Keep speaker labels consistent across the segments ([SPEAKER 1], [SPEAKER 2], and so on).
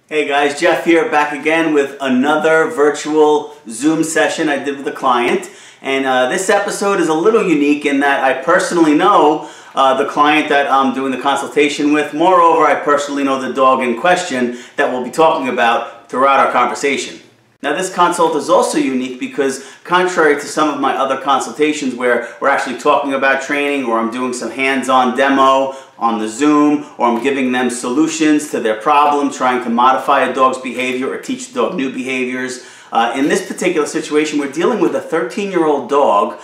[SPEAKER 1] Hey guys, Jeff here, back again with another virtual Zoom session I did with a client. And this episode is a little unique in that I personally know the client that I'm doing the consultation with. Moreover, I personally know the dog in question that we'll be talking about throughout our conversation. Now this consult is also unique because contrary to some of my other consultations where we're actually talking about training or I'm doing some hands-on demo on the Zoom or I'm giving them solutions to their problem, trying to modify a dog's behavior or teach the dog new behaviors. In this particular situation, we're dealing with a 13-year-old dog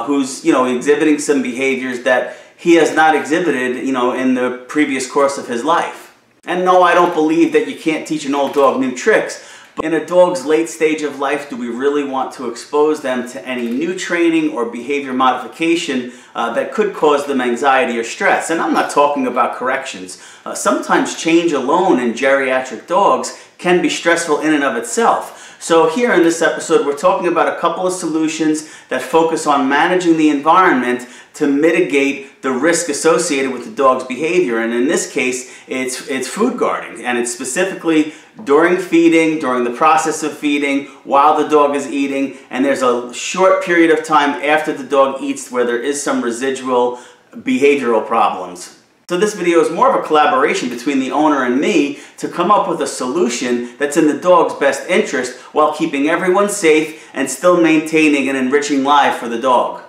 [SPEAKER 1] who's exhibiting some behaviors that he has not exhibited in the previous course of his life. And no, I don't believe that you can't teach an old dog new tricks. But in a dog's late stage of life, do we really want to expose them to any new training or behavior modification that could cause them anxiety or stress? And I'm not talking about corrections. Sometimes change alone in geriatric dogs can be stressful in and of itself. So here in this episode, we're talking about a couple of solutions that focus on managing the environment to mitigate the risk associated with the dog's behavior. And in this case, it's food guarding, and it's specifically during feeding, during the process of feeding, while the dog is eating, and there's a short period of time after the dog eats where there is some residual behavioral problems. So this video is more of a collaboration between the owner and me to come up with a solution that's in the dog's best interest while keeping everyone safe and still maintaining an enriching life for the dog.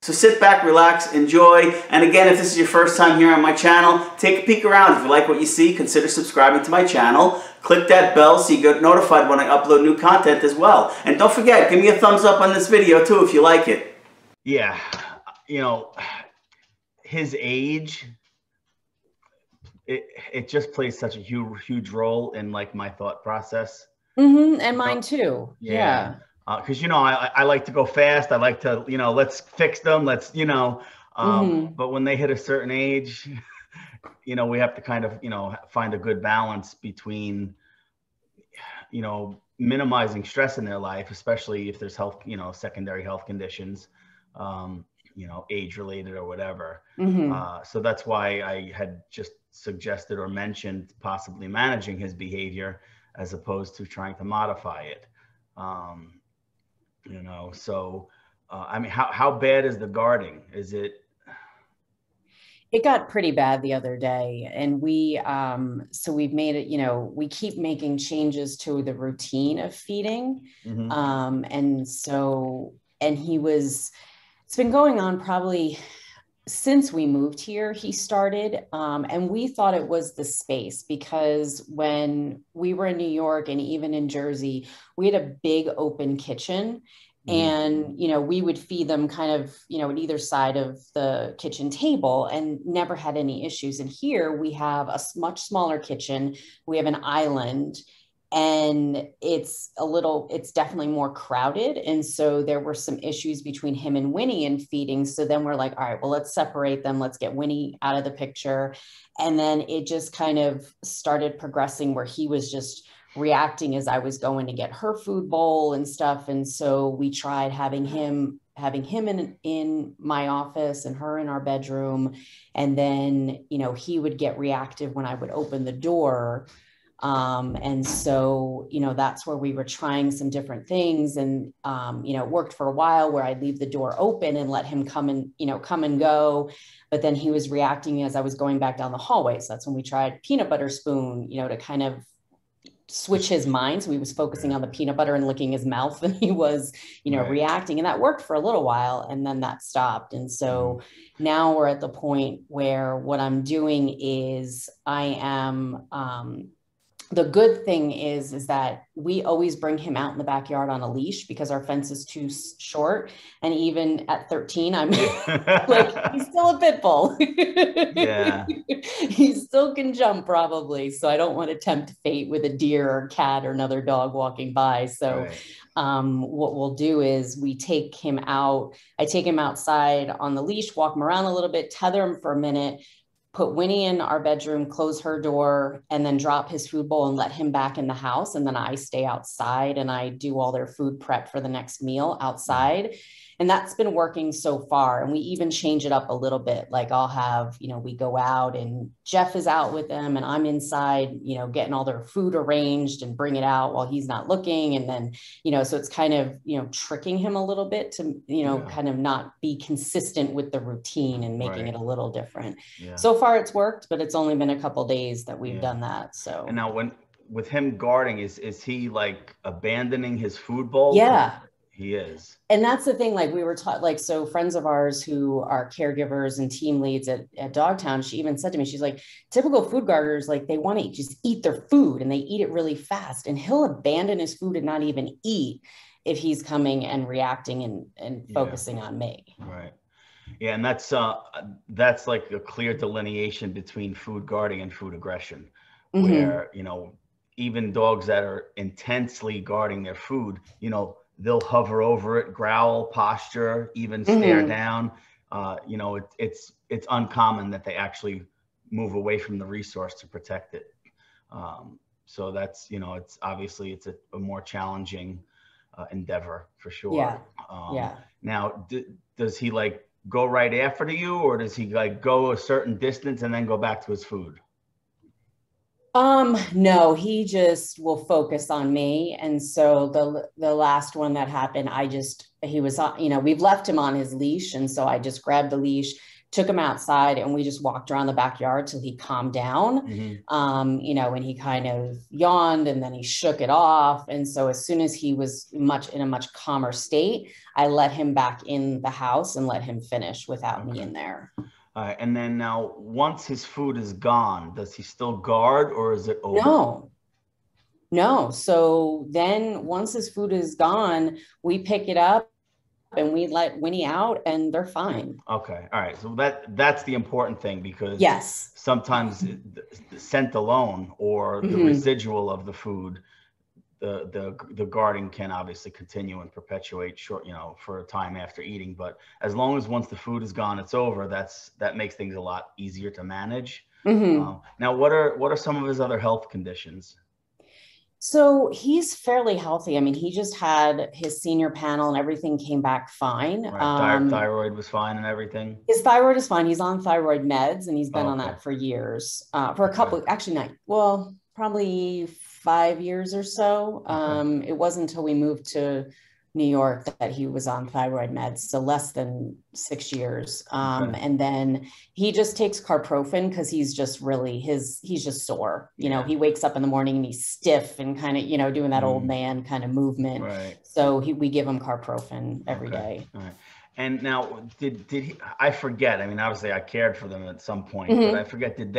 [SPEAKER 1] So sit back, relax, enjoy, and again, if this is your first time here on my channel, take a peek around. If you like what you see, consider subscribing to my channel. Click that bell so you get notified when I upload new content as well. And don't forget, give me a thumbs up on this video too if you like it.
[SPEAKER 2] Yeah, his age, it just plays such a huge role in like my thought process.
[SPEAKER 3] And mine too. Yeah.
[SPEAKER 2] Because I like to go fast. I like to let's fix them. Let's But when they hit a certain age, we have to kind of find a good balance between minimizing stress in their life, especially if there's health secondary health conditions, age related or whatever. So that's why I had just suggested or mentioned possibly managing his behavior as opposed to trying to modify it. I mean, how bad is the guarding? Is it?
[SPEAKER 3] It got pretty bad the other day, and so we've made it, we keep making changes to the routine of feeding. It's been going on probably since we moved here, he started, and we thought it was the space because when we were in New York and even in Jersey, we had a big open kitchen. And, we would feed them kind of, at either side of the kitchen table and never had any issues. And here we have a much smaller kitchen. We have an island, and it's definitely more crowded. And so there were some issues between him and Winnie in feeding. So then we're like, all right, well, let's separate them. Let's get Winnie out of the picture. And then it just kind of started progressing where he was just reacting as I was going to get her food bowl and stuff. And so we tried having him in my office and her in our bedroom. And then, he would get reactive when I would open the door. And so, that's where we were trying some different things, and, it worked for a while where I'd leave the door open and let him come and go. But then he was reacting as I was going back down the hallway. So that's when we tried peanut butter spoon, to kind of switch his mind. So he was focusing on the peanut butter and licking his mouth, and he was, reacting, and that worked for a little while, and then that stopped. And so now we're at the point where what I'm doing is the good thing is that we always bring him out in the backyard on a leash because our fence is too short. And even at 13, I'm like, he's still a pit bull.
[SPEAKER 2] Yeah.
[SPEAKER 3] He still can jump probably. So I don't want to tempt fate with a deer or cat or another dog walking by. So what we'll do is we take him out. I take him outside on the leash, walk him around a little bit, tether him for a minute, put Winnie in our bedroom, close her door, and then drop his food bowl and let him back in the house. And then I stay outside and I do all their food prep for the next meal outside. And that's been working so far. And we even change it up a little bit. Like I'll have, we go out and Jeff is out with them and I'm inside, getting all their food arranged and bring it out while he's not looking. And then, so it's kind of, tricking him a little bit to, kind of not be consistent with the routine and making it a little different. Yeah. So far it's worked, but it's only been a couple days that we've done that. So.
[SPEAKER 2] And now with him guarding, is he like abandoning his food bowl?
[SPEAKER 3] Yeah.
[SPEAKER 2] He is.
[SPEAKER 3] And that's the thing, like we were taught, like, so friends of ours who are caregivers and team leads at Dogtown, she even said to me, she's like, typical food guarders, like they want to just eat their food and they eat it really fast, and he'll abandon his food and not even eat if he's coming and reacting and focusing on me.
[SPEAKER 2] Right. Yeah. And that's like a clear delineation between food guarding and food aggression, where, even dogs that are intensely guarding their food, they'll hover over it, growl, posture, even stare down. It's uncommon that they actually move away from the resource to protect it. So that's, it's obviously it's a more challenging endeavor for sure.
[SPEAKER 3] Yeah.
[SPEAKER 2] Now, does he like go right after you, or does he like go a certain distance and then go back to his food?
[SPEAKER 3] No, he just will focus on me. And so the last one that happened, he was, we've left him on his leash. And so I just grabbed the leash, took him outside, and we just walked around the backyard till he calmed down. And he kind of yawned and then he shook it off. And so as soon as he was in a much calmer state, I let him back in the house and let him finish without me in there.
[SPEAKER 2] And then now, once his food is gone, does he still guard, or is it over?
[SPEAKER 3] No. So then once his food is gone, we pick it up and we let Winnie out and they're fine.
[SPEAKER 2] Okay. All right. So that's the important thing, because sometimes the scent alone or the residual of the food, the guarding can obviously continue and perpetuate for a time after eating. But as long as once the food is gone, it's over, that makes things a lot easier to manage. Now, what are some of his other health conditions?
[SPEAKER 3] So he's fairly healthy. I mean, he just had his senior panel and everything came back fine.
[SPEAKER 2] Right. Thyroid was fine and everything?
[SPEAKER 3] His thyroid is fine. He's on thyroid meds and he's been on that for years, for a couple, actually probably 5 years or so. It wasn't until we moved to New York that he was on thyroid meds, so less than 6 years. And then he just takes carprofen because he's just he's just sore. He wakes up in the morning and he's stiff and kind of, doing that old man kind of movement. Right. So we give him carprofen every day. All right.
[SPEAKER 2] And now, did he? I forget. I mean, obviously, I cared for them at some point, but I forget. Did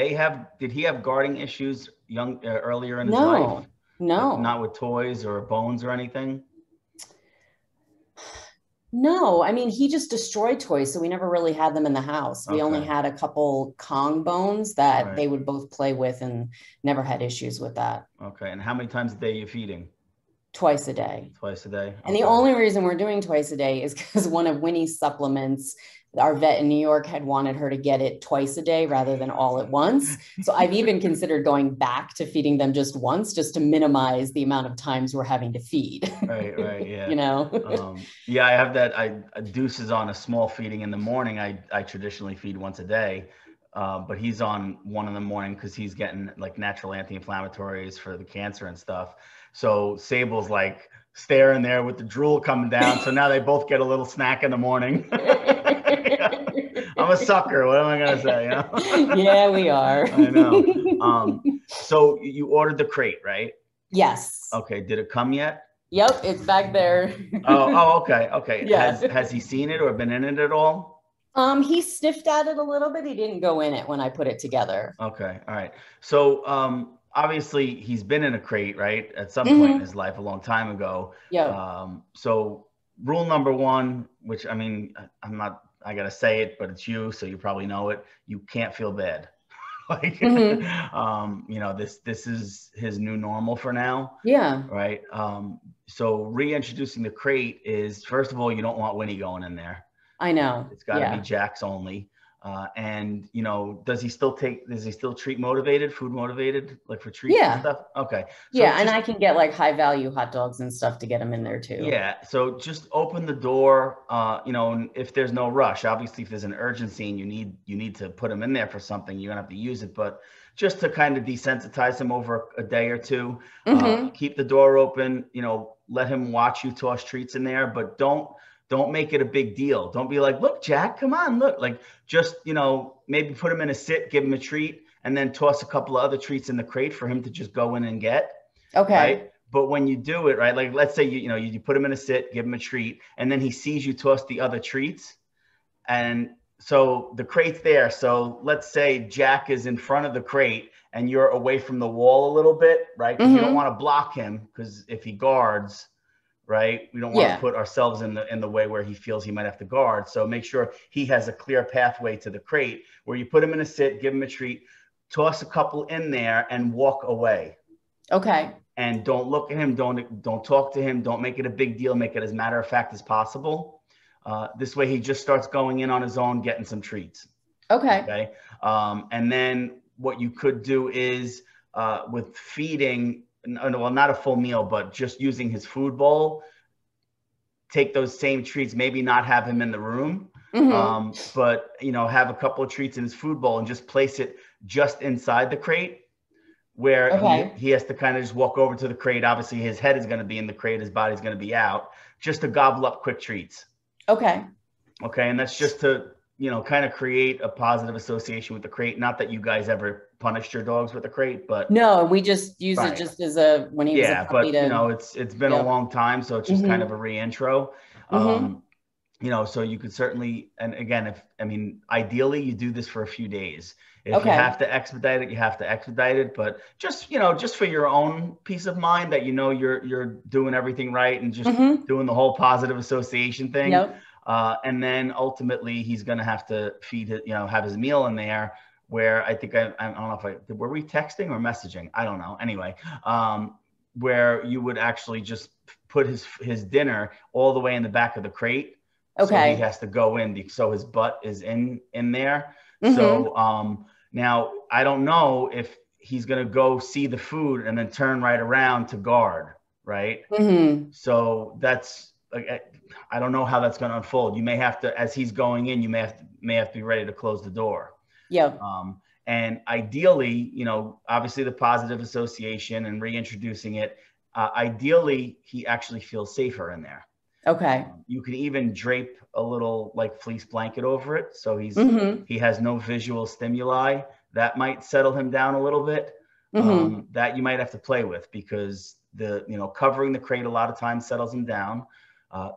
[SPEAKER 2] he have guarding issues earlier in his life?
[SPEAKER 3] No.
[SPEAKER 2] Not with toys or bones or anything?
[SPEAKER 3] No, I mean, he just destroyed toys, so we never really had them in the house. We only had a couple Kong bones that they would both play with and never had issues with that.
[SPEAKER 2] Okay. And how many times a day are you feeding?
[SPEAKER 3] Twice a day.
[SPEAKER 2] Twice a day. Okay.
[SPEAKER 3] And the only reason we're doing twice a day is because one of Winnie's supplements, our vet in New York had wanted her to get it twice a day rather than all at once. So I've even considered going back to feeding them just once, just to minimize the amount of times we're having to feed.
[SPEAKER 2] Right. Yeah. I have that. Deuce is on a small feeding in the morning. I traditionally feed once a day. But he's on one in the morning because he's getting like natural anti-inflammatories for the cancer and stuff. So Sable's like staring there with the drool coming down. So now they both get a little snack in the morning. I'm a sucker. What am I going to say?
[SPEAKER 3] Yeah, we are.
[SPEAKER 2] I know. So you ordered the crate, right?
[SPEAKER 3] Yes.
[SPEAKER 2] Okay. Did it come yet?
[SPEAKER 3] Yep. It's back there.
[SPEAKER 2] Okay.
[SPEAKER 3] Yeah.
[SPEAKER 2] Has he seen it or been in it at all?
[SPEAKER 3] He sniffed at it a little bit. He didn't go in it when I put it together.
[SPEAKER 2] Okay. All right. So, obviously he's been in a crate, right? At some point in his life, a long time ago.
[SPEAKER 3] Yeah.
[SPEAKER 2] So rule number one, which I mean, I gotta say it, but it's you, so you probably know it. You can't feel bad. This is his new normal for now.
[SPEAKER 3] Yeah.
[SPEAKER 2] Right. So reintroducing the crate is, first of all, you don't want Winnie going in there.
[SPEAKER 3] I know.
[SPEAKER 2] It's got to be Jack's only. And, you know, does he still treat motivated, food motivated, like for treats and stuff? Okay. So
[SPEAKER 3] yeah. And I can get like high value hot dogs and stuff to get him in there too.
[SPEAKER 2] Yeah. So just open the door, you know, if there's no rush. Obviously, if there's an urgency and you need to put him in there for something, you're gonna have to use it. But just to kind of desensitize him over a day or two, keep the door open, you know, let him watch you toss treats in there, but don't make it a big deal. Don't be like, look, Jack, come on, look. Like, just, you know, maybe put him in a sit, give him a treat, and then toss a couple of other treats in the crate for him to just go in and get.
[SPEAKER 3] Okay.
[SPEAKER 2] Right? But when you do it, right, like let's say you put him in a sit, give him a treat, and then he sees you toss the other treats. And so the crate's there. So let's say Jack is in front of the crate and you're away from the wall a little bit, right? Because you don't want to block him, because if he guards, right, we don't want to put ourselves in the way where he feels he might have to guard. So make sure he has a clear pathway to the crate where you put him in a sit, give him a treat, toss a couple in there, and walk away.
[SPEAKER 3] Okay.
[SPEAKER 2] And don't look at him. Don't talk to him. Don't make it a big deal. Make it as matter of fact as possible. This way he just starts going in on his own, getting some treats.
[SPEAKER 3] Okay.
[SPEAKER 2] And then what you could do is with feeding, well, not a full meal, but just using his food bowl, take those same treats, maybe not have him in the room, but, you know, have a couple of treats in his food bowl and just place it just inside the crate, where he has to kind of just walk over to the crate. Obviously, his head is going to be in the crate. His body's going to be out, just to gobble up quick treats. Okay. And that's just to, you know, kind of create a positive association with the crate. Not that you guys ever punished your dogs with the crate, but
[SPEAKER 3] no, we just use it just as when he was a puppy.
[SPEAKER 2] But you know, it's been a long time, so it's just kind of a reintro. You know, so you could certainly, and again, ideally you do this for a few days. If you have to expedite it, you have to expedite it. But just, you know, just for your own peace of mind, that, you know, you're doing everything right and just doing the whole positive association thing. And then ultimately he's going to have to feed it, you know, have his meal in there, where I think I don't know if were we texting or messaging? I don't know. Anyway, where you would actually just put his dinner all the way in the back of the crate. So he has to go in, so his butt is in there. So now I don't know if he's going to go see the food and then turn right around to guard, right? So that's, I don't know how that's going to unfold. You may have to, as he's going in, you may have to be ready to close the door. And ideally, you know, obviously the positive association and reintroducing it, ideally he actually feels safer in there. You can even drape a little like fleece blanket over it, so he has no visual stimuli. That might settle him down a little bit. That you might have to play with, because covering the crate a lot of times settles him down.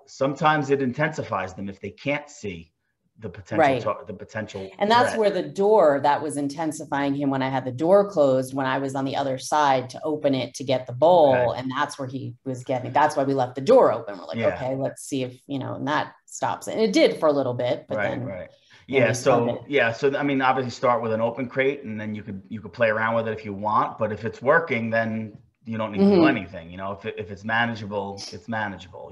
[SPEAKER 2] Sometimes it intensifies them if they can't see the potential
[SPEAKER 3] and that's threat. Where the door, that was intensifying him when I had the door closed, when I was on the other side to open it to get the bowl. And that's where he was getting, that's why we left the door open. We're like, okay, let's see if, and that stops it. And it did for a little bit, but then
[SPEAKER 2] so I mean, obviously start with an open crate, and then you could play around with it if you want, but if it's working, then you don't need to do anything. If it's manageable, it's manageable,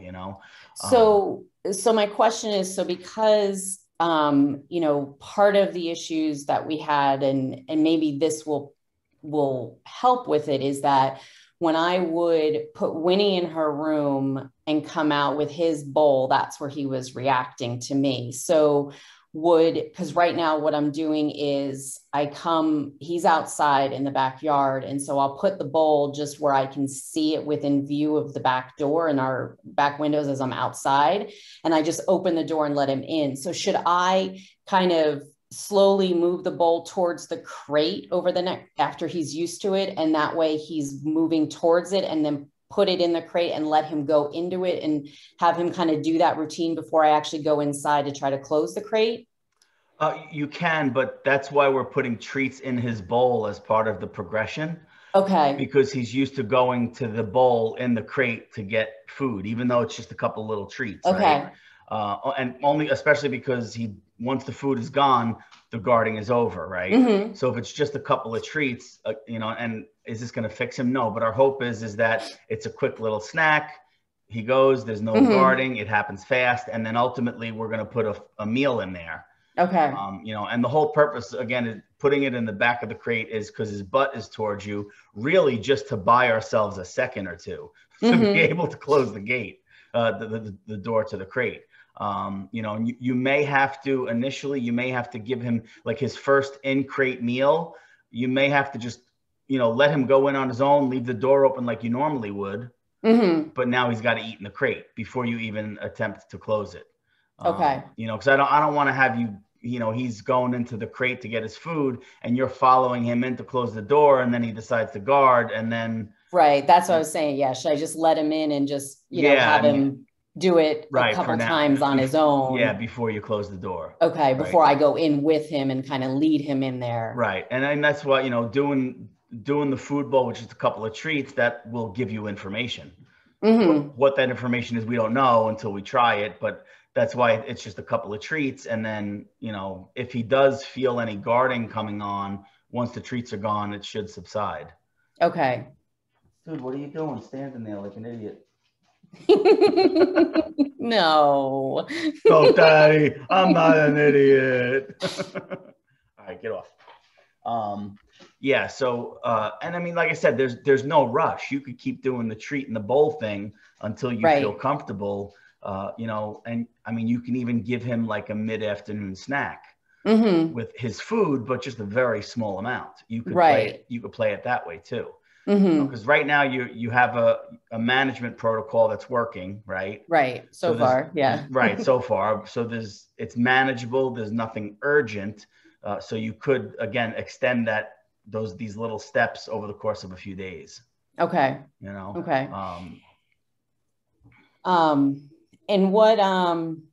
[SPEAKER 2] So
[SPEAKER 3] my question is, because part of the issues that we had, and maybe this will help with it, is that when I would put Winnie in her room and come out with his bowl, that's where he was reacting to me. So because right now what I'm doing is he's outside in the backyard. And so I'll put the bowl just where I can see it within view of the back door and our back windows as I'm outside. And I just open the door and let him in. So should I kind of slowly move the bowl towards the crate over the neck after he's used to it? And that way he's moving towards it, and then put it in the crate and let him go into it and have him kind of do that routine before I actually go inside to try to close the crate?
[SPEAKER 2] You can, but that's why we're putting treats in his bowl as part of the progression. Because he's used to going to the bowl in the crate to get food, even though it's just a couple little treats. Right? And only, especially because once the food is gone, the guarding is over, right? So if it's just a couple of treats, and is this going to fix him? No, but our hope is that it's a quick little snack. He goes, there's no guarding, it happens fast, and then ultimately we're going to put a meal in there.
[SPEAKER 3] Okay.
[SPEAKER 2] You know, and the whole purpose, again, is putting it in the back of the crate is because his butt is towards you, really just to buy ourselves a second or two to be able to close the gate, the door to the crate. You know, you may have to initially, you may have to give him like his first in crate meal. You may have to just, you know, let him go in on his own, leave the door open like you normally would. But now he's got to eat in the crate before you even attempt to close it.
[SPEAKER 3] Okay.
[SPEAKER 2] You know, because I don't want to have you, you know, he's going into the crate to get his food and you're following him in to close the door and then he decides to guard and then.
[SPEAKER 3] Right. That's what I was saying. Yeah. Should I just let him in and just, you know, have him do it a couple times on his own?
[SPEAKER 2] Yeah. Before you close the door.
[SPEAKER 3] Okay. Before I go in with him and kind of lead him in there.
[SPEAKER 2] Right. And that's why, you know, doing the food bowl, which is a couple of treats, that will give you information. What that information is, we don't know until we try it, but that's why it's just a couple of treats. And then, you know, if he does feel any guarding coming on, once the treats are gone, it should subside.
[SPEAKER 3] Okay.
[SPEAKER 2] Dude, what are you doing? Standing there like an idiot.
[SPEAKER 3] No.
[SPEAKER 2] No, Daddy, I'm not an idiot. All right, get off. Yeah, so and I mean, like I said, there's no rush. You could keep doing the treat and the bowl thing until you feel comfortable. You know, and I mean, you can even give him like a mid-afternoon snack with his food, but just a very small amount. You could play it that way too. Because right now you have a management protocol that's working, right?
[SPEAKER 3] Right. So far, yeah.
[SPEAKER 2] Right. So far, so it's manageable. There's nothing urgent. So you could again extend these little steps over the course of a few days.
[SPEAKER 3] Okay.
[SPEAKER 2] You know.
[SPEAKER 3] Okay. And what and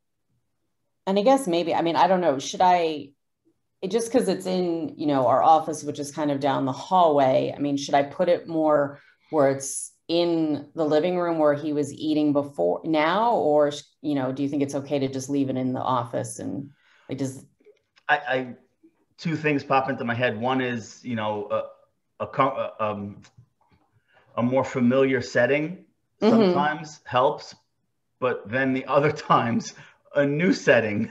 [SPEAKER 3] I guess maybe, I mean, I don't know, should I, just because it's in, you know, our office, which is kind of down the hallway, I mean, should I put it more where it's in the living room where he was eating before now, or, you know, do you think it's okay to just leave it in the office? And like,
[SPEAKER 2] I two things pop into my head. One is, you know, a more familiar setting sometimes helps, but then the other times a new setting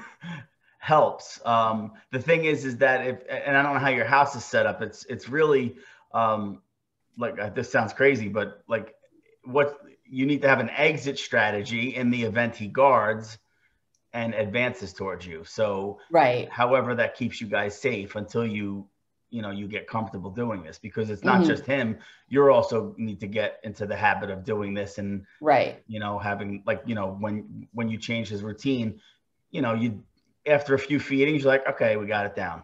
[SPEAKER 2] helps. The thing is that and I don't know how your house is set up. It's really like, this sounds crazy, but like what you need to have an exit strategy in the event he guards and advances towards you. So however that keeps you guys safe until you get comfortable doing this, because it's not just him. You're also need to get into the habit of doing this and, you know, having like, you know, when you change his routine, you know, after a few feedings, you're like, okay, we got it down.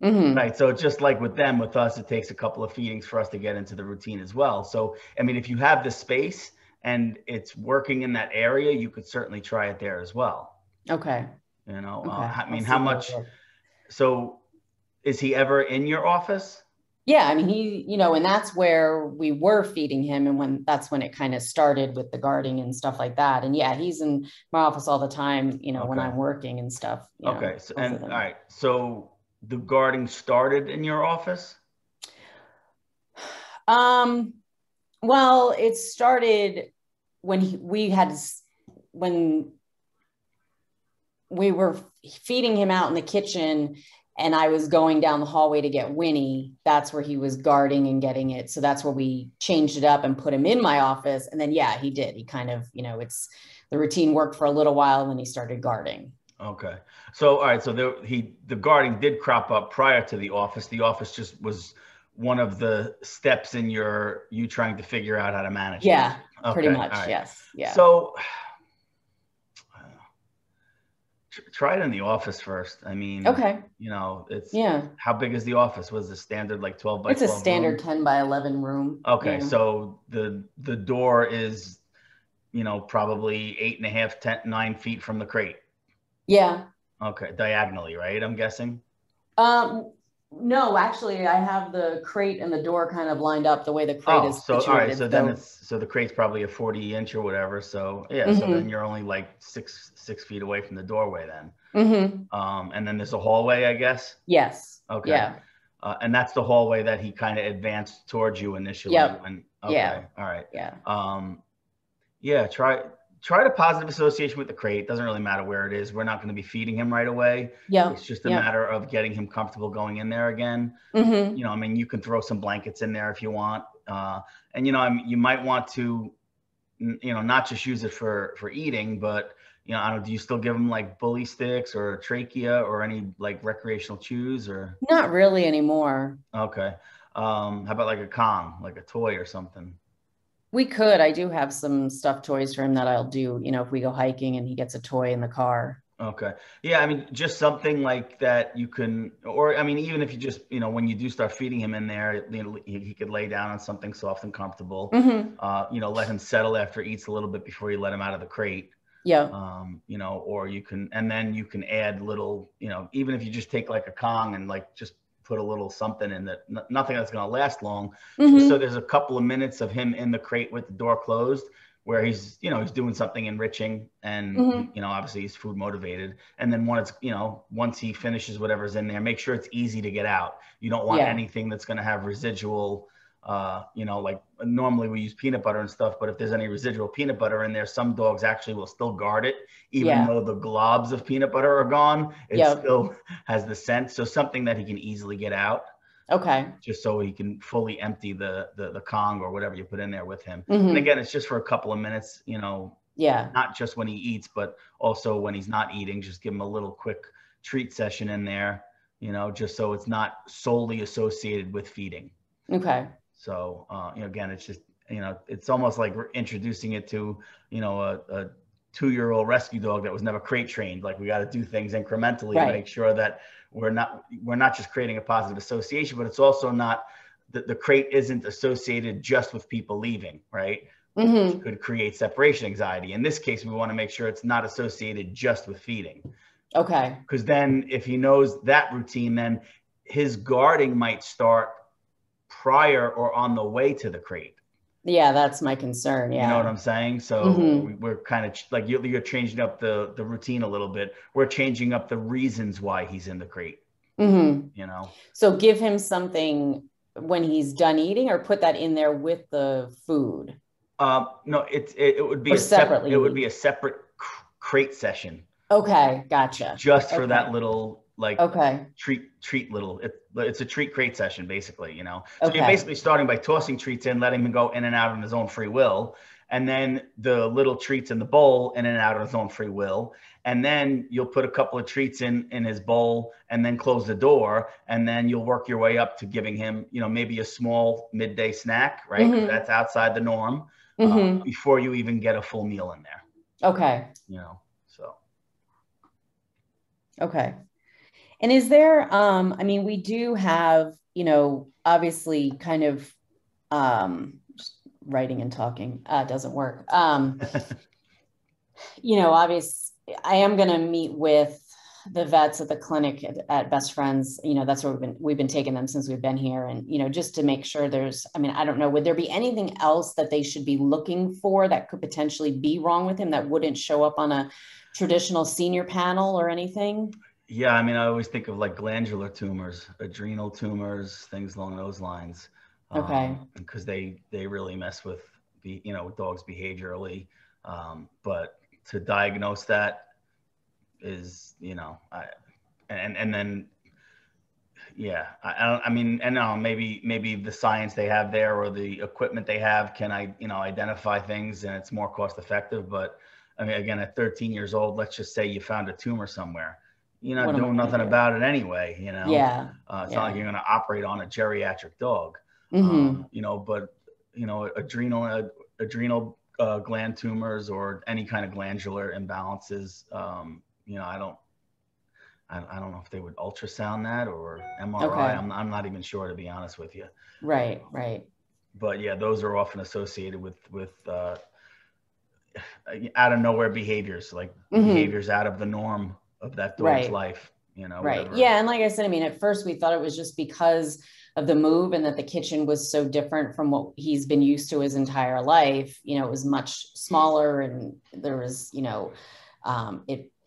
[SPEAKER 2] Right. So just like with us, it takes a couple of feedings for us to get into the routine as well. So, I mean, if you have the space and it's working in that area, you could certainly try it there as well.
[SPEAKER 3] Okay.
[SPEAKER 2] You know, I mean, how much, so is he ever in your office?
[SPEAKER 3] Yeah. I mean, he, you know, and that's where we were feeding him. And that's when it kind of started with the guarding and stuff like that. And yeah, he's in my office all the time, you know, when I'm working and stuff.
[SPEAKER 2] Okay. So, all right. So the guarding started in your office?
[SPEAKER 3] Well, it started when when we were feeding him out in the kitchen and I was going down the hallway to get Winnie. That's where he was guarding and getting it. So that's where we changed it up and put him in my office. And then, yeah, he did. He kind of, you know, the routine worked for a little while and then he started guarding.
[SPEAKER 2] Okay. So, all right. So the guarding did crop up prior to the office. The office just was one of the steps in you trying to figure out how to manage it.
[SPEAKER 3] Pretty much. Right. Yes. Yeah.
[SPEAKER 2] So try it in the office first. I mean, you know, how big is the office? Was the standard like 12 by 12?
[SPEAKER 3] It's a standard 10 by 11 room.
[SPEAKER 2] Okay. Yeah. So the door is, you know, probably 8.5, 9 feet from the crate.
[SPEAKER 3] Yeah.
[SPEAKER 2] Okay. Diagonally, right? I'm guessing.
[SPEAKER 3] No, actually, I have the crate and the door kind of lined up the way the crate is situated.
[SPEAKER 2] All right. So then the crate's probably a 40-inch or whatever. So yeah. So then you're only like six feet away from the doorway then. And then there's a hallway, I guess.
[SPEAKER 3] Yes.
[SPEAKER 2] Okay.
[SPEAKER 3] Yeah.
[SPEAKER 2] And that's the hallway that he kind of advanced towards you initially.
[SPEAKER 3] Yep.
[SPEAKER 2] Okay.
[SPEAKER 3] Yeah.
[SPEAKER 2] All right.
[SPEAKER 3] Yeah.
[SPEAKER 2] Yeah. try to positive association with the crate. Doesn't really matter where it is. We're not going to be feeding him right away.
[SPEAKER 3] Yeah.
[SPEAKER 2] It's just a matter of getting him comfortable going in there again. You know, I mean, you can throw some blankets in there if you want. And, you know, you might want to, you know, not just use it for eating, but, you know, I don't, do you still give him like bully sticks or trachea or any like recreational chews or?
[SPEAKER 3] Not really anymore.
[SPEAKER 2] Okay. How about like a Kong, like a toy or something?
[SPEAKER 3] We could. I do have some stuffed toys for him that I'll do, you know, if we go hiking and he gets a toy in the car.
[SPEAKER 2] Okay. Yeah. I mean, just something like that you can, or I mean, even if you just, you know, when you do start feeding him in there, you know, he could lay down on something soft and comfortable. You know, let him settle after he eats a little bit before you let him out of the crate.
[SPEAKER 3] Yeah.
[SPEAKER 2] You know, or you can, and then you can add little, you know, even if you just take like a Kong and like just put a little something in that, nothing that's going to last long. Just so there's a couple of minutes of him in the crate with the door closed where he's, you know, he's doing something enriching and, you know, obviously he's food motivated. And then once, you know, once he finishes whatever's in there, make sure it's easy to get out. You don't want anything that's going to have residual, you know, like normally we use peanut butter and stuff, but if there's any residual peanut butter in there, some dogs actually will still guard it, even though the globs of peanut butter are gone, it still has the scent. So something that he can easily get out.
[SPEAKER 3] Okay.
[SPEAKER 2] Just so he can fully empty the Kong or whatever you put in there with him. And again, it's just for a couple of minutes, you know, not just when he eats, but also when he's not eating, just give him a little quick treat session in there, you know, just so it's not solely associated with feeding.
[SPEAKER 3] Okay.
[SPEAKER 2] So, you know, again, it's just, you know, it's almost like we're introducing it to, you know, a 2-year-old rescue dog that was never crate trained. Like we got to do things incrementally to make sure that we're not just creating a positive association, but it's also not the crate isn't associated just with people leaving, right? Which could create separation anxiety. In this case, we want to make sure it's not associated just with feeding.
[SPEAKER 3] Okay.
[SPEAKER 2] Because then if he knows that routine, then his guarding might start prior or on the way to the crate.
[SPEAKER 3] Yeah, that's my concern. Yeah.
[SPEAKER 2] You know what I'm saying? So we're kind of like you're changing up the routine a little bit. We're changing up the reasons why he's in the crate. You know?
[SPEAKER 3] So give him something when he's done eating or put that in there with the food?
[SPEAKER 2] No, it would be
[SPEAKER 3] separately.
[SPEAKER 2] It would be a separate crate session.
[SPEAKER 3] Okay. Gotcha.
[SPEAKER 2] Just for that little like treat little it's a treat crate session basically, you know. So you're basically starting by tossing treats in, letting him go in and out on his own free will, and then the little treats in the bowl in and out on his own free will, and then you'll put a couple of treats in his bowl and then close the door, and then you'll work your way up to giving him, you know, maybe a small midday snack, right? 'Cause that's outside the norm before you even get a full meal in there.
[SPEAKER 3] Okay.
[SPEAKER 2] You know, so.
[SPEAKER 3] Okay. And is there, I mean, we do have, you know, obviously kind of just writing and talking doesn't work. You know, obviously, I am going to meet with the vets at the clinic at Best Friends. You know, that's where we've been taking them since we've been here. And, you know, just to make sure there's, I mean, I don't know, would there be anything else that they should be looking for that could potentially be wrong with him that wouldn't show up on a traditional senior panel or anything?
[SPEAKER 2] Yeah, I mean, I always think of like glandular tumors, adrenal tumors, things along those lines.
[SPEAKER 3] Okay.
[SPEAKER 2] Because they really mess with you know, dogs behaviorally. But to diagnose that is, you know, and then yeah, I mean, and maybe the science they have there or the equipment they have can you know, identify things and it's more cost effective. But I mean, again, at 13 years old, let's just say you found a tumor somewhere. You're not doing nothing about it anyway, you know?
[SPEAKER 3] Yeah.
[SPEAKER 2] It's not like you're going to operate on a geriatric dog, you know, but, you know, adrenal gland tumors or any kind of glandular imbalances, you know, I don't know if they would ultrasound that or MRI.
[SPEAKER 3] Okay.
[SPEAKER 2] I'm not even sure, to be honest with you.
[SPEAKER 3] Right.
[SPEAKER 2] But yeah, those are often associated with out of nowhere behaviors, like behaviors out of the norm of that dog's life, you know.
[SPEAKER 3] Right.
[SPEAKER 2] Whatever.
[SPEAKER 3] Yeah. And like I said, I mean, at first we thought it was just because of the move and that the kitchen was so different from what he's been used to his entire life. You know, it was much smaller and there was, you know,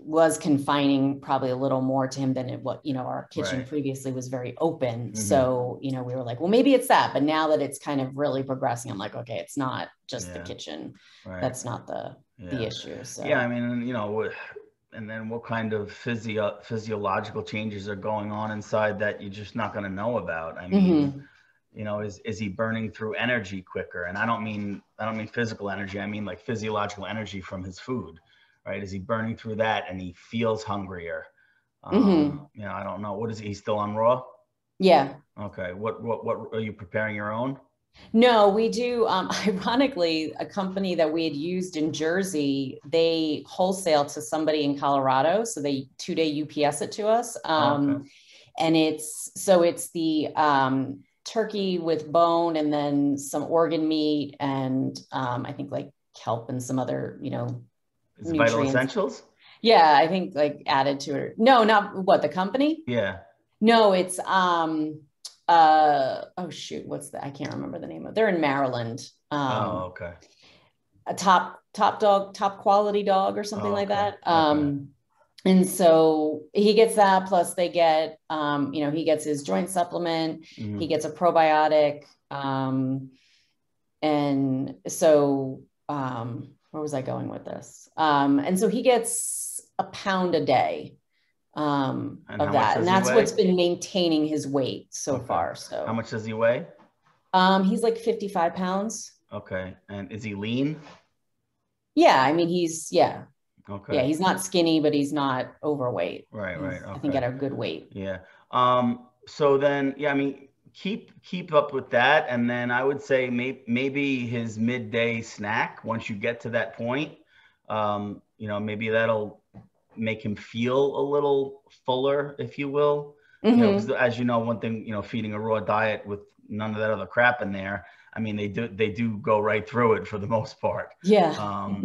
[SPEAKER 3] was confining probably a little more to him than it what, our kitchen
[SPEAKER 2] Right.
[SPEAKER 3] previously was very open. So, we were like, well, maybe it's that, but now that it's kind of really progressing, I'm like, okay, it's not just the kitchen.
[SPEAKER 2] Right.
[SPEAKER 3] That's not the issue. So
[SPEAKER 2] yeah, I mean, and then what kind of physiological changes are going on inside that you're just not going to know about? I mean, is he burning through energy quicker? And I don't mean physical energy. I mean like physiological energy from his food, right? Is he burning through that and he feels hungrier? I don't know. What is he still on raw?
[SPEAKER 3] Yeah.
[SPEAKER 2] Okay. What are you preparing your own?
[SPEAKER 3] No, we do. Ironically, a company that we had used in Jersey, they wholesale to somebody in Colorado. So they 2-day UPS it to us.
[SPEAKER 2] Okay.
[SPEAKER 3] And it's the turkey with bone and then some organ meat and I think like kelp and some other,
[SPEAKER 2] Is it
[SPEAKER 3] nutrients.
[SPEAKER 2] Vital Essentials?
[SPEAKER 3] Yeah, I think like added to it. No, not what, the company?
[SPEAKER 2] Yeah.
[SPEAKER 3] No, it's oh shoot, what's that? I can't remember the name of. They're in Maryland.
[SPEAKER 2] Okay.
[SPEAKER 3] A top quality dog or something like that.
[SPEAKER 2] Okay.
[SPEAKER 3] And so he gets that, plus they get he gets his joint supplement, he gets a probiotic. And so where was I going with this? And so he gets a pound a day of that. And that's what's been maintaining his weight so far. So
[SPEAKER 2] how much does he weigh?
[SPEAKER 3] He's like 55 pounds.
[SPEAKER 2] Okay. And is he lean?
[SPEAKER 3] Yeah. I mean,
[SPEAKER 2] okay.
[SPEAKER 3] Yeah. He's not skinny, but he's not overweight.
[SPEAKER 2] Right. Okay.
[SPEAKER 3] I think at a good weight.
[SPEAKER 2] Yeah. So then, I mean, keep up with that. And then I would say maybe his midday snack, once you get to that point, maybe that'll make him feel a little fuller, if you will. 'Cause as you know, one thing, feeding a raw diet with none of that other crap in there, I mean, they do go right through it for the most part.
[SPEAKER 3] Yeah.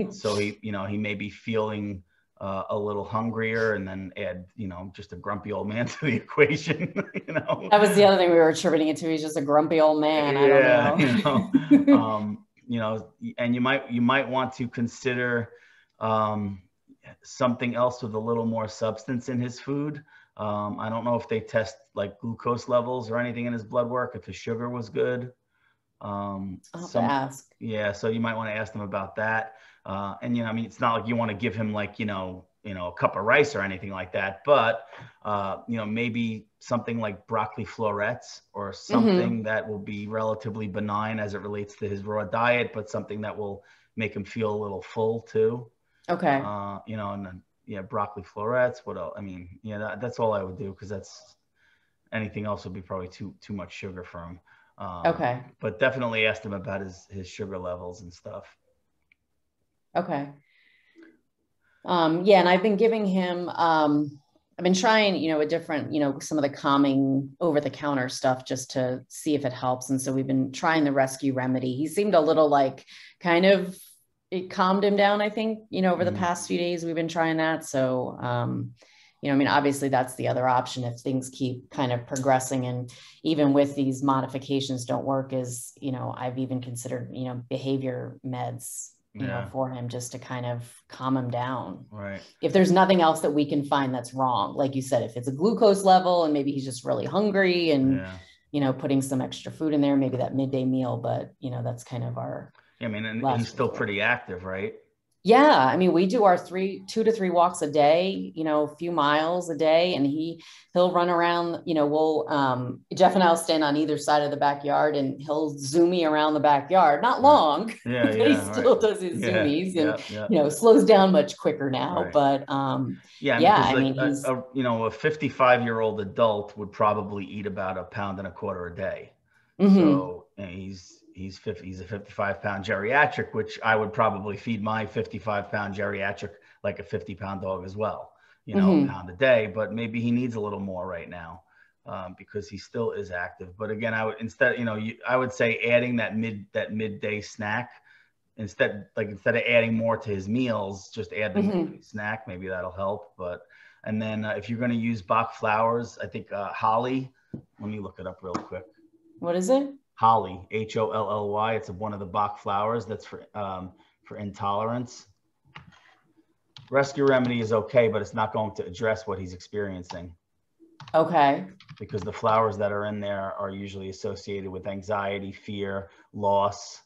[SPEAKER 2] So he may be feeling a little hungrier, and then add, just a grumpy old man to the equation.
[SPEAKER 3] That was the other thing we were attributing it to. He's just a grumpy old man. I don't
[SPEAKER 2] know. And you might want to consider something else with a little more substance in his food. I don't know if they test like glucose levels or anything in his blood work, if his sugar was good.
[SPEAKER 3] I'll have to ask.
[SPEAKER 2] Yeah, so you might want to ask them about that. And I mean, it's not like you want to give him like a cup of rice or anything like that, but maybe something like broccoli florets or something that will be relatively benign as it relates to his raw diet, but something that will make him feel a little full too.
[SPEAKER 3] Okay.
[SPEAKER 2] And then broccoli florets. What else? I mean, that's all I would do, because that's anything else would be probably too much sugar for him.
[SPEAKER 3] Okay.
[SPEAKER 2] But definitely ask him about his sugar levels and stuff.
[SPEAKER 3] Okay. And I've been giving him, I've been trying, a different, some of the calming over-the-counter stuff just to see if it helps. And so we've been trying the rescue remedy. He seemed a little like it calmed him down, I think, over the past few days we've been trying that. So, I mean, obviously that's the other option if things keep kind of progressing, and even with these modifications don't work, is, I've even considered, behavior meds, for him, just to kind of calm him down.
[SPEAKER 2] Right.
[SPEAKER 3] If there's nothing else that we can find that's wrong, like you said, if it's a glucose level and maybe he's just really hungry and, putting some extra food in there, maybe that midday meal, but that's kind of our.
[SPEAKER 2] I mean, and he's still pretty active, right?
[SPEAKER 3] Yeah. I mean, we do our 2 to 3 walks a day, a few miles a day, and he'll run around, we'll, Jeff and I'll stand on either side of the backyard and he'll zoom me around the backyard, not long, but he still does his zoomies and, slows down much quicker now.
[SPEAKER 2] Right.
[SPEAKER 3] But,
[SPEAKER 2] I mean, he's, a 55-year-old adult would probably eat about 1.25 pounds a day. So he's a 55-pound geriatric, which I would probably feed my 55-pound geriatric like a 50-pound dog as well, a pound a day, but maybe he needs a little more right now because he still is active. But again, I would I would say adding that midday snack instead of adding more to his meals, just add the midday snack. Maybe that'll help. And then if you're going to use Bach flowers, I think holly. Let me look it up real quick.
[SPEAKER 3] What is it?
[SPEAKER 2] Holly, Holly. It's one of the Bach flowers that's for intolerance. Rescue remedy is okay, but it's not going to address what he's experiencing.
[SPEAKER 3] Okay.
[SPEAKER 2] Because the flowers that are in there are usually associated with anxiety, fear, loss.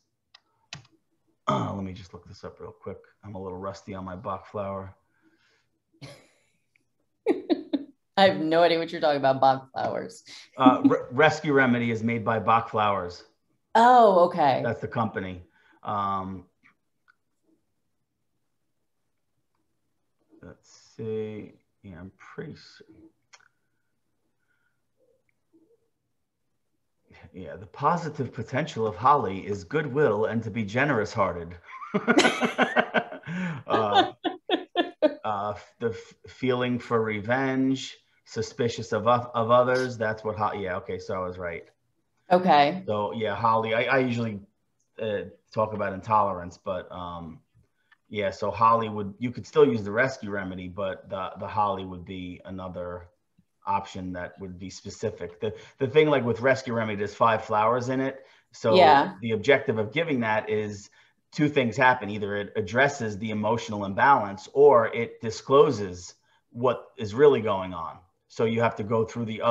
[SPEAKER 2] Let me just look this up real quick. I'm a little rusty on my Bach flower.
[SPEAKER 3] I have no idea what you're talking about, Bach flowers.
[SPEAKER 2] Rescue remedy is made by Bach Flowers.
[SPEAKER 3] Oh, okay.
[SPEAKER 2] That's the company. Let's see. Yeah, I'm pretty sure. Yeah, the positive potential of holly is goodwill and to be generous-hearted. The feeling for revenge, suspicious of others. That's what holly. Yeah, okay, so I was right.
[SPEAKER 3] Okay.
[SPEAKER 2] So yeah, holly. I usually talk about intolerance, but yeah. So holly you could still use the rescue remedy, but the holly would be another option that would be specific. The thing, like with rescue remedy, there's 5 flowers in it. So
[SPEAKER 3] yeah,
[SPEAKER 2] the objective of giving that is 2 things happen. Either it addresses the emotional imbalance or it discloses what is really going on. So you have to go through you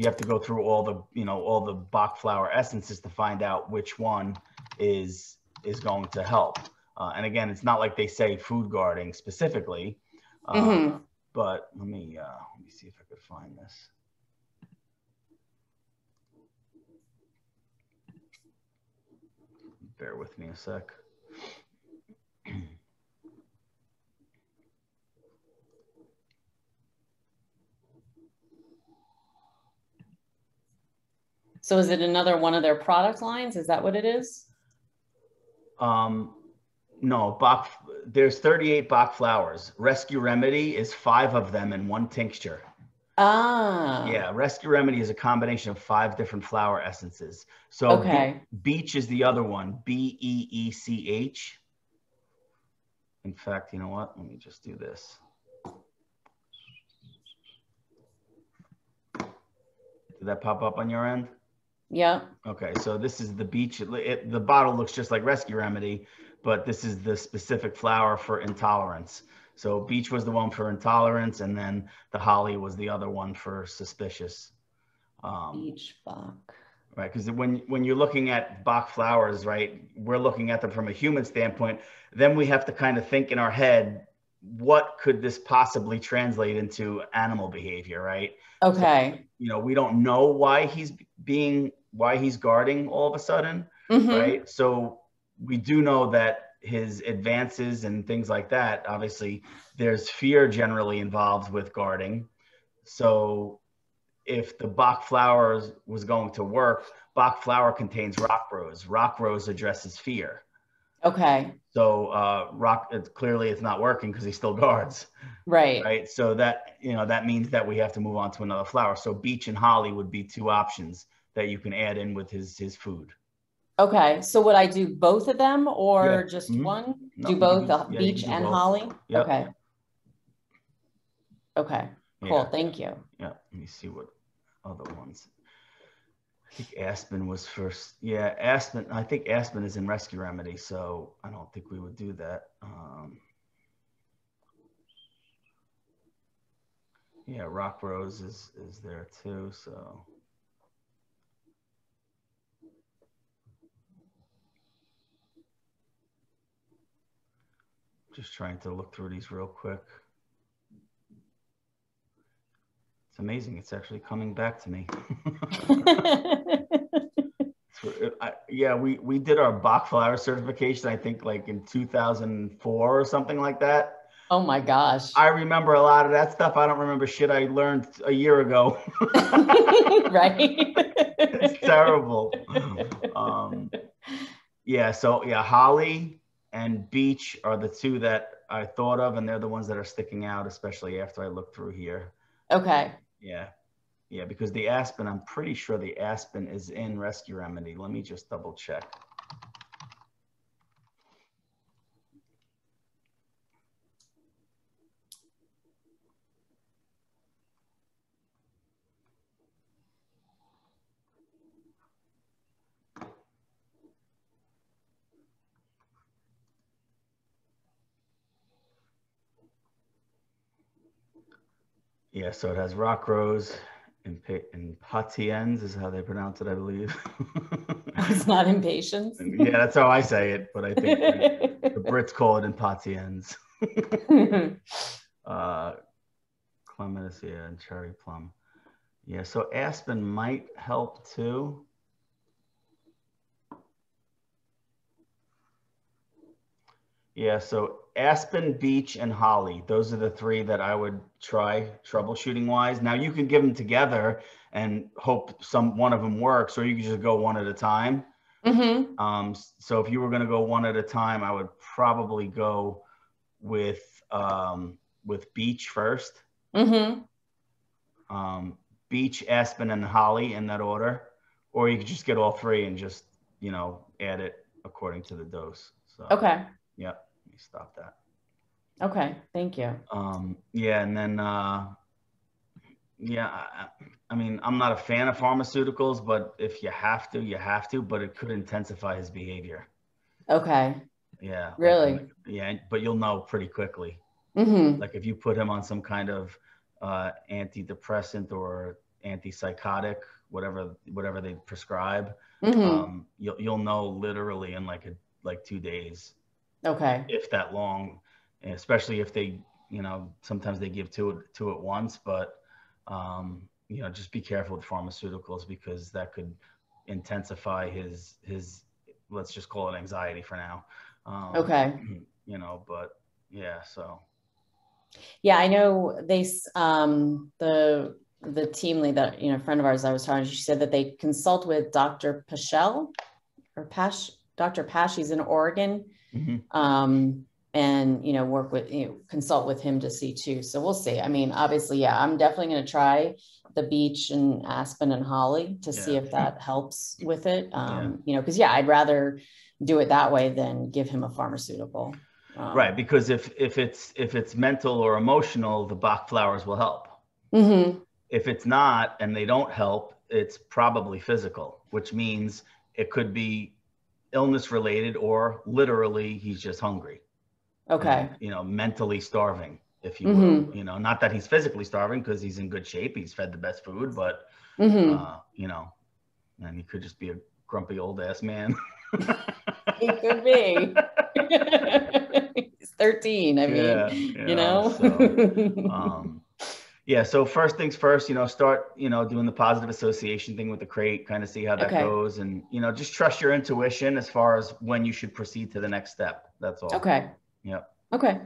[SPEAKER 2] have to go through all the Bach flower essences to find out which one is going to help. And again, it's not like they say food guarding specifically. But let me see if I could find this. Bear with me a sec.
[SPEAKER 3] So is it another one of their product lines? Is that what it is?
[SPEAKER 2] No, Bach. There's 38 Bach flowers. Rescue remedy is 5 of them in one tincture.
[SPEAKER 3] Ah.
[SPEAKER 2] Yeah, rescue remedy is a combination of 5 different flower essences. So
[SPEAKER 3] okay.
[SPEAKER 2] Beech is the other one. BEECH. In fact, you know what? Let me just do this. Did that pop up on your end?
[SPEAKER 3] Yeah.
[SPEAKER 2] Okay, so this is the Beech. The bottle looks just like rescue remedy, but this is the specific flower for intolerance. So Beech was the one for intolerance, and then the holly was the other one for suspicious.
[SPEAKER 3] Beech Bach.
[SPEAKER 2] Right, because when you're looking at Bach flowers, right, we're looking at them from a human standpoint. Then we have to kind of think in our head, what could this possibly translate into animal behavior, right?
[SPEAKER 3] Okay.
[SPEAKER 2] So, we don't know why he's guarding all of a sudden, right? So we do know that his advances and things like that, obviously there's fear generally involved with guarding. So if the Bach flowers was going to work, Bach flower contains rock rose. Rock rose addresses fear.
[SPEAKER 3] Okay.
[SPEAKER 2] So clearly it's not working because he still guards.
[SPEAKER 3] Right.
[SPEAKER 2] Right. So that means that we have to move on to another flower. So Beech and holly would be 2 options that you can add in with his food.
[SPEAKER 3] Okay. So would I do both of them or just
[SPEAKER 2] Mm-hmm.
[SPEAKER 3] one?
[SPEAKER 2] No,
[SPEAKER 3] do both
[SPEAKER 2] Beech
[SPEAKER 3] and
[SPEAKER 2] both.
[SPEAKER 3] holly?
[SPEAKER 2] Yep.
[SPEAKER 3] Okay. Okay. Cool. Thank you.
[SPEAKER 2] Yeah. Let me see what other ones. I think aspen was first. Yeah, aspen. I think aspen is in rescue remedy, so I don't think we would do that. Yeah, rock rose is there too. So just trying to look through these real quick. It's amazing. It's actually coming back to me. Yeah, we did our Bach flower certification, I think like in 2004 or something like that.
[SPEAKER 3] Oh my gosh.
[SPEAKER 2] I remember a lot of that stuff. I don't remember shit I learned a year ago.
[SPEAKER 3] Right.
[SPEAKER 2] It's terrible. Yeah, so yeah, holly and Beech are the 2 that I thought of, and they're the ones that are sticking out, especially after I look through here.
[SPEAKER 3] Okay.
[SPEAKER 2] Yeah, because the aspen, I'm pretty sure the aspen is in rescue remedy. Let me just double check. Yeah, so it has rock rose and patiens is how they pronounce it, I believe.
[SPEAKER 3] It's not impatience.
[SPEAKER 2] Yeah, that's how I say it, but I think the Brits call it impatiens. Clematis, yeah, and cherry plum. Yeah, so aspen might help too. Yeah, so aspen, beech, and holly. Those are the three that I would try troubleshooting wise. Now you can give them together and hope one of them works, or you can just go one at a time. So if you were going to go one at a time, I would probably go with beech first. Beech, aspen, and holly in that order, or you could just get all three and just add it according to the dose. So
[SPEAKER 3] okay.
[SPEAKER 2] Yeah, let me stop that.
[SPEAKER 3] Okay, thank you.
[SPEAKER 2] Yeah, and then yeah, I mean, I'm not a fan of pharmaceuticals, but if you have to, you have to. But it could intensify his behavior.
[SPEAKER 3] Okay.
[SPEAKER 2] Yeah.
[SPEAKER 3] Really?
[SPEAKER 2] Yeah, but you'll know pretty quickly. Like if you put him on some kind of antidepressant or antipsychotic, whatever they prescribe, you'll know literally in like 2 days.
[SPEAKER 3] Okay.
[SPEAKER 2] If that long, especially if they, sometimes they give two at once, but just be careful with pharmaceuticals because that could intensify his let's just call it anxiety for now.
[SPEAKER 3] Okay.
[SPEAKER 2] But yeah, so.
[SPEAKER 3] Yeah, I know the team lead that, friend of ours I was talking to, she said that they consult with Dr. Paschel or Dr. Pasch, he's in Oregon. And, work with, consult with him to see too. So we'll see. I mean, obviously, yeah, I'm definitely going to try the beech and aspen and holly to see if that helps with it. Because I'd rather do it that way than give him a pharmaceutical.
[SPEAKER 2] Right. Because if it's mental or emotional, the Bach flowers will help. If it's not, and they don't help, it's probably physical, which means it could be illness related or literally he's just hungry.
[SPEAKER 3] Okay.
[SPEAKER 2] And, mentally starving, if you will. Not that he's physically starving because he's in good shape. He's fed the best food, but and he could just be a grumpy old ass man.
[SPEAKER 3] He could be. He's 13. I mean,
[SPEAKER 2] Yeah. So first things first, start, doing the positive association thing with the crate, kind of see how that goes. And, just trust your intuition as far as when you should proceed to the next step. That's all.
[SPEAKER 3] Okay.
[SPEAKER 2] Yep.
[SPEAKER 3] Okay.